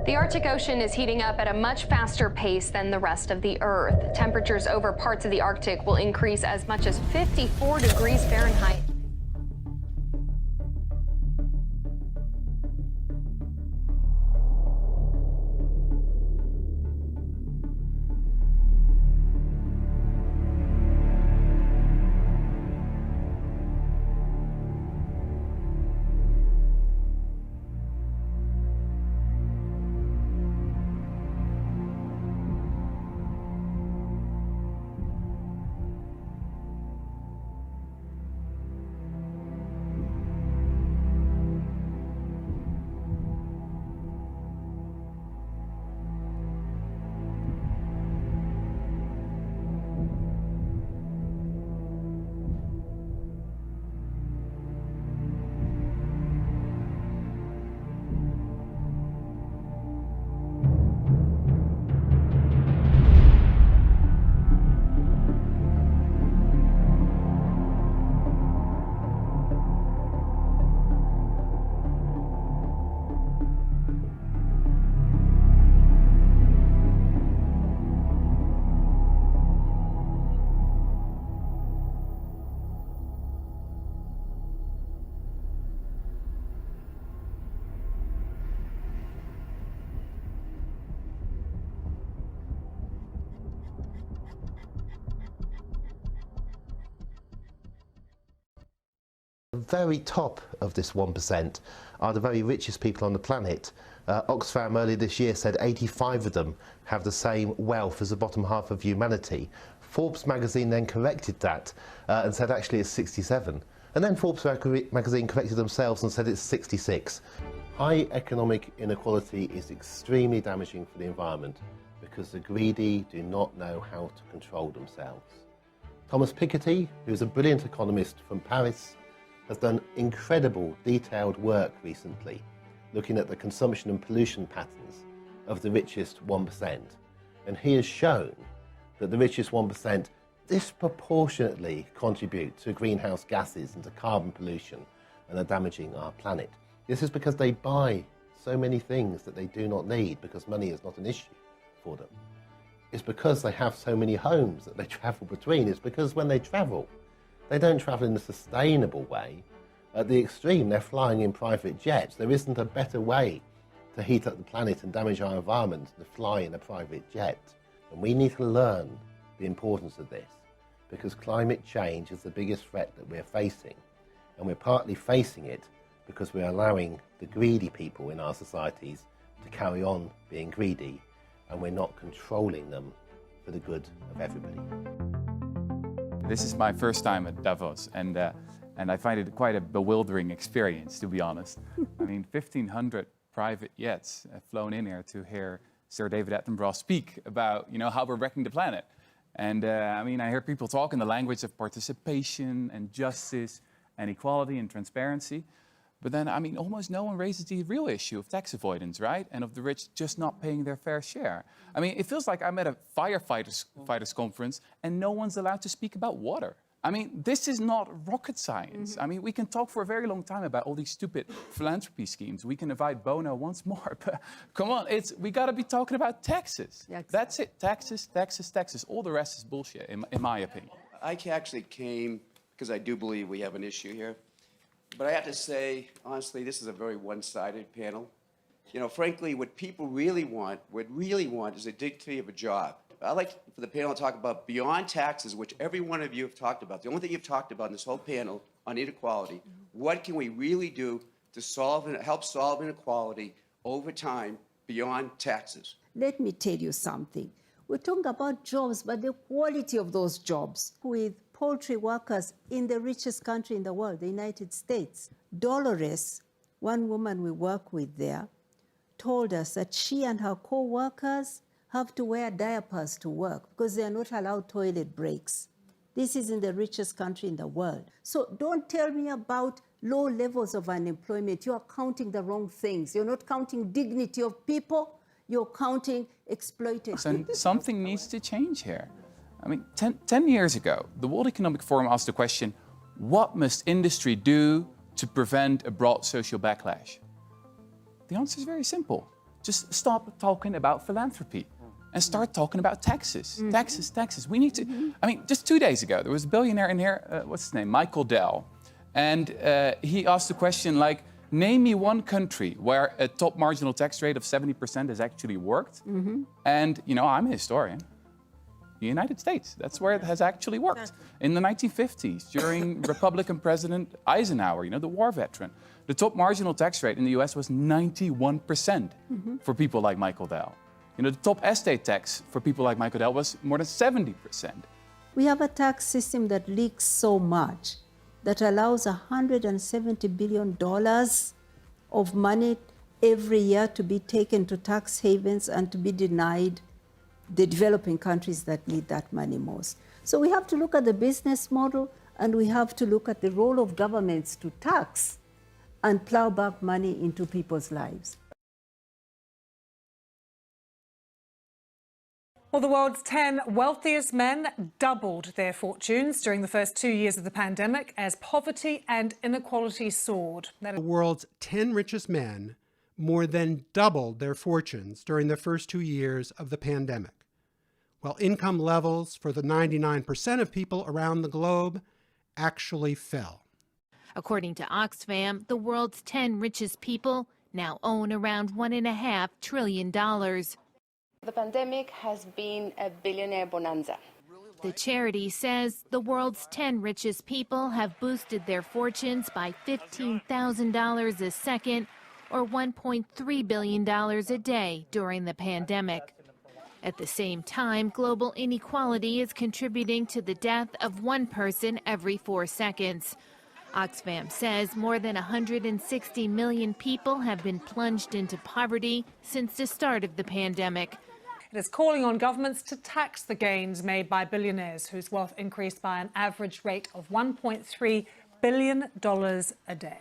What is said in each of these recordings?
The Arctic Ocean is heating up at a much faster pace than the rest of the Earth. Temperatures over parts of the Arctic will increase as much as 54 degrees Fahrenheit. The very top of this 1% are the very richest people on the planet. Oxfam earlier this year said 85 of them have the same wealth as the bottom half of humanity. Forbes magazine then corrected that and said actually it's 67. And then Forbes magazine corrected themselves and said it's 66. High economic inequality is extremely damaging for the environment because the greedy do not know how to control themselves. Thomas Piketty, who's a brilliant economist from Paris, has done incredible detailed work recently looking at the consumption and pollution patterns of the richest 1%. And he has shown that the richest 1% disproportionately contribute to greenhouse gases and to carbon pollution and are damaging our planet. This is because they buy so many things that they do not need because money is not an issue for them. It's because they have so many homes that they travel between. It's because when they travel, they don't travel in a sustainable way. At the extreme, they're flying in private jets. There isn't a better way to heat up the planet and damage our environment than to fly in a private jet. And we need to learn the importance of this because climate change is the biggest threat that we're facing. And we're partly facing it because we're allowing the greedy people in our societies to carry on being greedy, and we're not controlling them for the good of everybody. This is my first time at Davos, and I find it quite a bewildering experience, to be honest. I mean, 1,500 private jets have flown in here to hear Sir David Attenborough speak about, how we're wrecking the planet. And I mean, I hear people talk in the language of participation and justice and equality and transparency. But then, I mean, almost no one raises the real issue of tax avoidance, right? And of the rich just not paying their fair share. I mean, it feels like I'm at a firefighters conference and no one's allowed to speak about water. I mean, this is not rocket science. I mean, we can talk for a very long time about all these stupid philanthropy schemes. We can invite Bono once more, but come on, we gotta be talking about taxes. Yeah, exactly. That's it, taxes, taxes, taxes. All the rest is bullshit, in my opinion. I actually came because I do believe we have an issue here. But I have to say, honestly, this is a very one-sided panel. Frankly, what people really want is a dignity of a job. I'd like for the panel to talk about beyond taxes, which every one of you have talked about. The only thing you've talked about in this whole panel on inequality, what can we really do to help solve inequality over time beyond taxes? Let me tell you something. We're talking about jobs, but the quality of those jobs. With poultry workers in the richest country in the world, the United States. Dolores, one woman we work with there, told us that she and her co-workers have to wear diapers to work because they are not allowed toilet breaks. This is in the richest country in the world. So don't tell me about low levels of unemployment. You are counting the wrong things. You're not counting dignity of people. You're counting exploitation. Something needs to change here. I mean, 10 years ago, the World Economic Forum asked the question, what must industry do to prevent a broad social backlash? The answer is very simple. just stop talking about philanthropy and start talking about taxes. Taxes. We need to, I mean, just 2 days ago, there was a billionaire in here, what's his name, Michael Dell. And he asked a question like, name me one country where a top marginal tax rate of 70% has actually worked. And, you know, I'm a historian. The United States, that's where it has actually worked. In the 1950s, during Republican President Eisenhower, you know, the war veteran, the top marginal tax rate in the US was 91% for people like Michael Dell. You know, the top estate tax for people like Michael Dell was more than 70%. We have a tax system that leaks so much that allows $170 billion of money every year to be taken to tax havens and to be denied the developing countries that need that money most. So we have to look at the business model, and we have to look at the role of governments to tax and plow back money into people's lives. Well, the world's 10 wealthiest men doubled their fortunes during the first 2 years of the pandemic as poverty and inequality soared. The world's 10 richest men more than doubled their fortunes during the first 2 years of the pandemic, while income levels for the 99% of people around the globe actually fell. According to Oxfam, the world's 10 richest people now own around $1.5 trillion. The pandemic has been a billionaire bonanza. The charity says the world's 10 richest people have boosted their fortunes by $15,000 a second, or $1.3 billion a day during the pandemic. At the same time, global inequality is contributing to the death of one person every 4 seconds. Oxfam says more than 160 million people have been plunged into poverty since the start of the pandemic. It is calling on governments to tax the gains made by billionaires whose wealth increased by an average rate of $1.3 billion a day.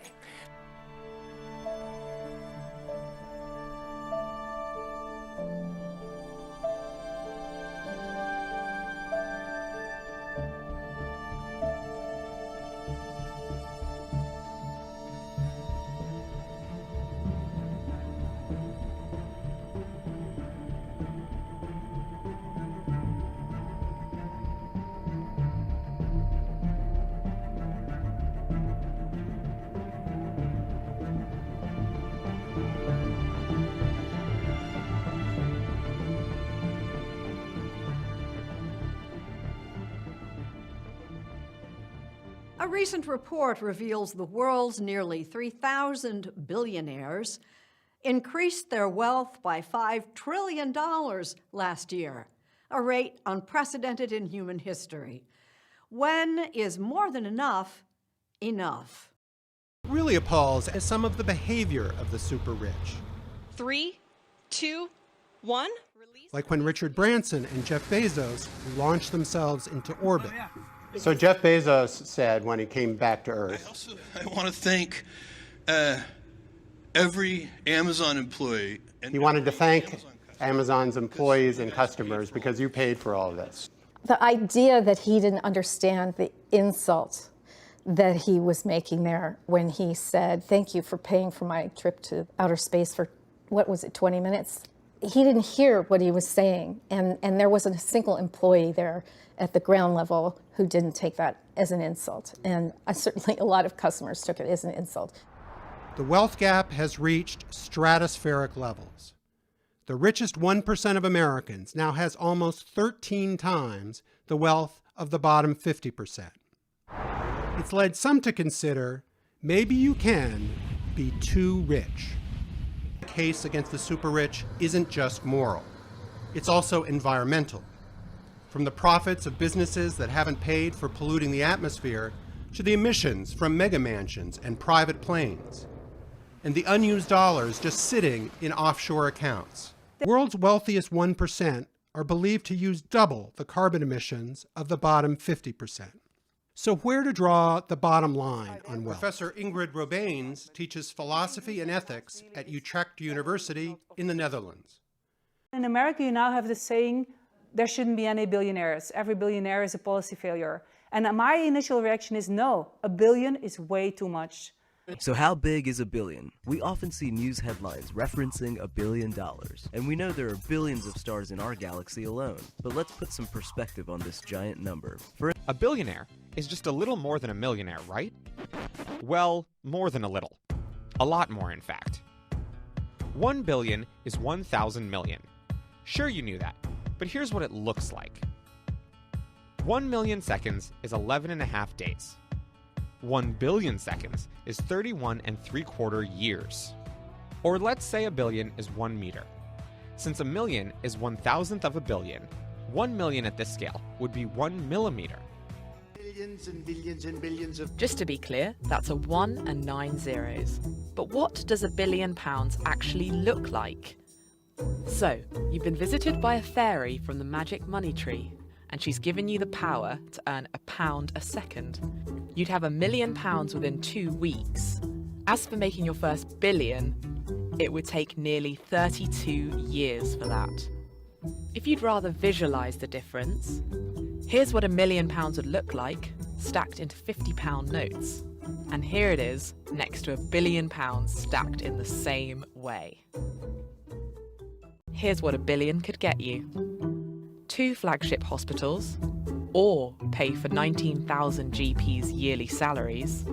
A recent report reveals the world's nearly 3,000 billionaires increased their wealth by $5 trillion last year, a rate unprecedented in human history. When is more than enough enough? What really appalls is some of the behavior of the super rich. 3, 2, 1. Like when Richard Branson and Jeff Bezos launched themselves into orbit. So Jeff Bezos said when he came back to Earth. I want to thank every Amazon employee. He wanted to thank Amazon's employees and customers because you paid for all of this. The idea that he didn't understand the insult that he was making there when he said, thank you for paying for my trip to outer space for, what was it, 20 minutes? He didn't hear what he was saying, and there wasn't a single employee there at the ground level who didn't take that as an insult. And certainly a lot of customers took it as an insult. The wealth gap has reached stratospheric levels. The richest 1% of Americans now has almost 13 times the wealth of the bottom 50%. It's led some to consider maybe you can be too rich. The case against the super rich isn't just moral, it's also environmental. From the profits of businesses that haven't paid for polluting the atmosphere to the emissions from mega mansions and private planes, and the unused dollars just sitting in offshore accounts. The world's wealthiest 1% are believed to use double the carbon emissions of the bottom 50%. So where to draw the bottom line on wealth? Professor Ingrid Robains teaches philosophy and ethics at Utrecht University in the Netherlands. In America, you now have the saying, there shouldn't be any billionaires. Every billionaire is a policy failure. And my initial reaction is no, $1 billion is way too much. So how big is a billion? We often see news headlines referencing $1 billion, and we know there are billions of stars in our galaxy alone. But let's put some perspective on this giant number. A billionaire is just a little more than a millionaire, right? Well, more than a little. A lot more, in fact. 1 billion is 1,000 million. Sure, you knew that, but here's what it looks like. 1 million seconds is 11.5 days. 1 billion seconds is 31.75 years. Or let's say a billion is 1 meter. Since a million is 1,000th of a billion, 1 million at this scale would be 1 millimeter. Billions and billions and billions of... Just to be clear, that's a 1 and 9 zeros. But what does £1 billion actually look like? So, you've been visited by a fairy from the magic money tree, and she's given you the power to earn £1 a second. You'd have £1 million within 2 weeks. As for making your first billion, it would take nearly 32 years for that. If you'd rather visualise the difference, here's what £1 million would look like, stacked into £50 notes. And here it is, next to £1 billion stacked in the same way. Here's what $1 billion could get you. 2 flagship hospitals, or pay for 19,000 GPs' yearly salaries.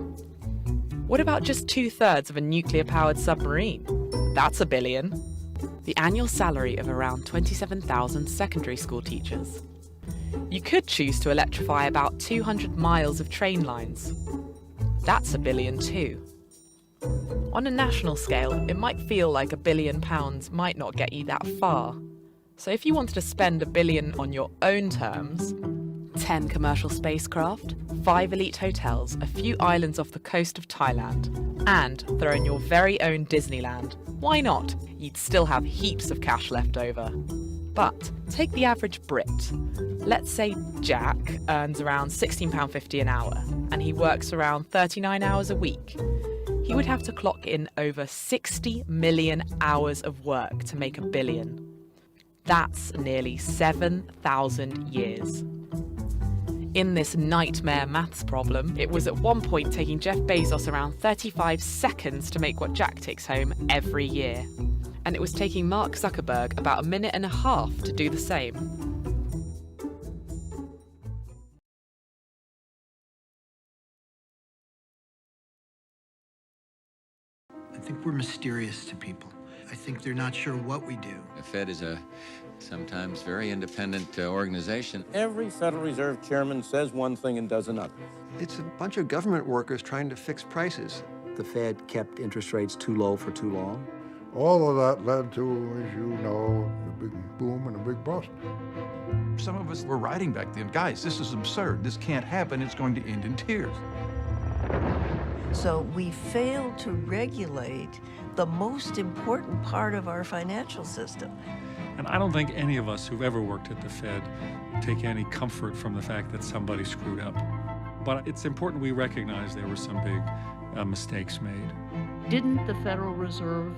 What about just 2/3 of a nuclear-powered submarine? That's $1 billion. The annual salary of around 27,000 secondary school teachers. You could choose to electrify about 200 miles of train lines. That's $1 billion too. On a national scale, it might feel like £1 billion might not get you that far. So if you wanted to spend $1 billion on your own terms, 10 commercial spacecraft, 5 elite hotels, a few islands off the coast of Thailand, and throw in your very own Disneyland, why not? You'd still have heaps of cash left over. But take the average Brit. Let's say Jack earns around £16.50 an hour, and he works around 39 hours a week. He would have to clock in over 60 million hours of work to make $1 billion. That's nearly 7,000 years. In this nightmare maths problem, it was at one point taking Jeff Bezos around 35 seconds to make what Jack takes home every year. And it was taking Mark Zuckerberg about 1.5 minutes to do the same. I think we're mysterious to people. I think they're not sure what we do. The Fed is a sometimes very independent organization. Every Federal Reserve chairman says one thing and does another. It's a bunch of government workers trying to fix prices. The Fed kept interest rates too low for too long. All of that led to, as you know, a big boom and a big bust. Some of us were writing back then, guys, this is absurd. This can't happen. It's going to end in tears. So we failed to regulate the most important part of our financial system. And I don't think any of us who've ever worked at the Fed take any comfort from the fact that somebody screwed up. But it's important we recognize there were some big mistakes made. Didn't the Federal Reserve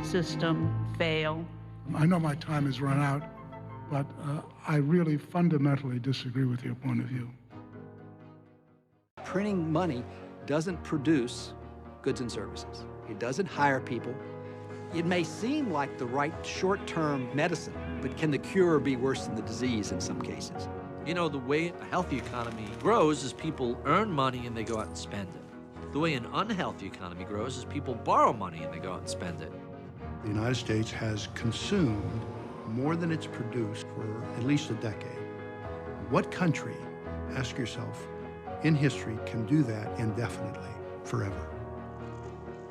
system fail? I know my time has run out, but I really fundamentally disagree with your point of view. Printing money doesn't produce goods and services. It doesn't hire people. It may seem like the right short-term medicine, but can the cure be worse than the disease in some cases? You know, the way a healthy economy grows is people earn money and they go out and spend it. The way an unhealthy economy grows is people borrow money and they go out and spend it. The United States has consumed more than it's produced for at least a decade. What country, ask yourself, in history can do that indefinitely, forever?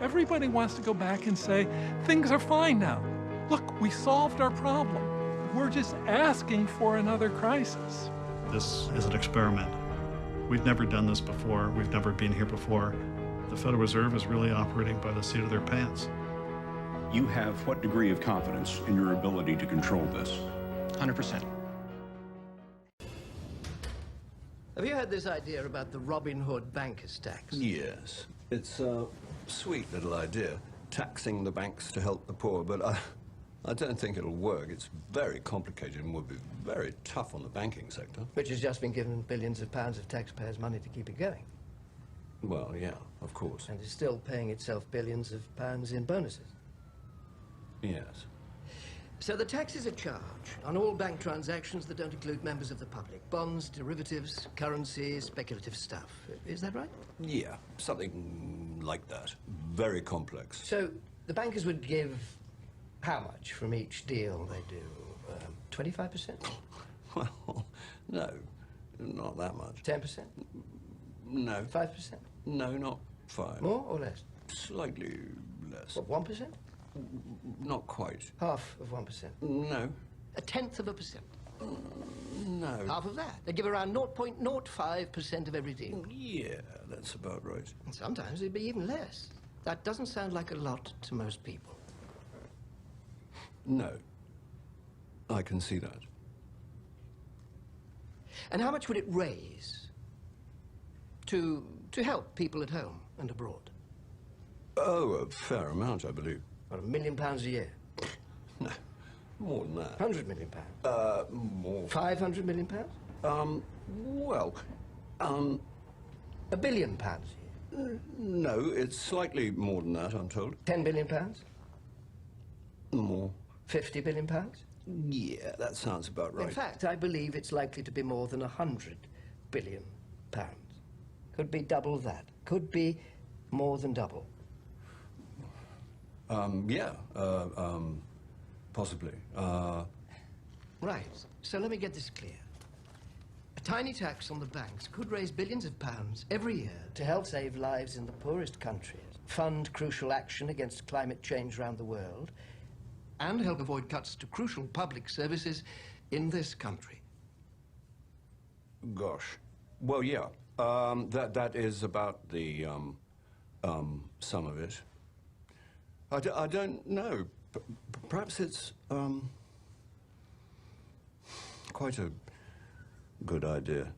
Everybody wants to go back and say, things are fine now. Look, we solved our problem. We're just asking for another crisis. This is an experiment. We've never done this before. We've never been here before. The Federal Reserve is really operating by the seat of their pants. You have what degree of confidence in your ability to control this? 100%. Have you had this idea about the Robin Hood banker's tax? Yes. It's a sweet little idea, taxing the banks to help the poor, but I don't think it'll work. It's very complicated and would be very tough on the banking sector. Which has just been given billions of pounds of taxpayers' money to keep it going. Well, yeah, of course. And is still paying itself billions of pounds in bonuses. Yes. So the tax is a charge on all bank transactions that don't include members of the public. Bonds, derivatives, currency, speculative stuff. Is that right? Yeah, something like that. Very complex. So the bankers would give how much from each deal they do? 25%? Well, no, not that much. 10%? No. 5%? No, not 5. More or less? Slightly less. What, 1%? Not quite. Half of 1%? No. 0.1%? No. Half of that? They give around 0.05% of every deal? Yeah, that's about right. And sometimes it'd be even less. That doesn't sound like a lot to most people. No. I can see that. And how much would it raise to help people at home and abroad? Oh, a fair amount, I believe. About £1 million a year? No, more than that. £100 million? More. £500 million? Well, £1 billion a year? No, it's slightly more than that, I'm told. £10 billion? More. £50 billion? Yeah, that sounds about right. In fact, I believe it's likely to be more than £100 billion. Could be double that. Could be more than double. Yeah, possibly. Right. So let me get this clear. A tiny tax on the banks could raise billions of pounds every year to help save lives in the poorest countries, fund crucial action against climate change around the world, and help avoid cuts to crucial public services in this country. Gosh. Well, yeah. That is about the, sum of it. I don't know. Perhaps it's, quite a good idea.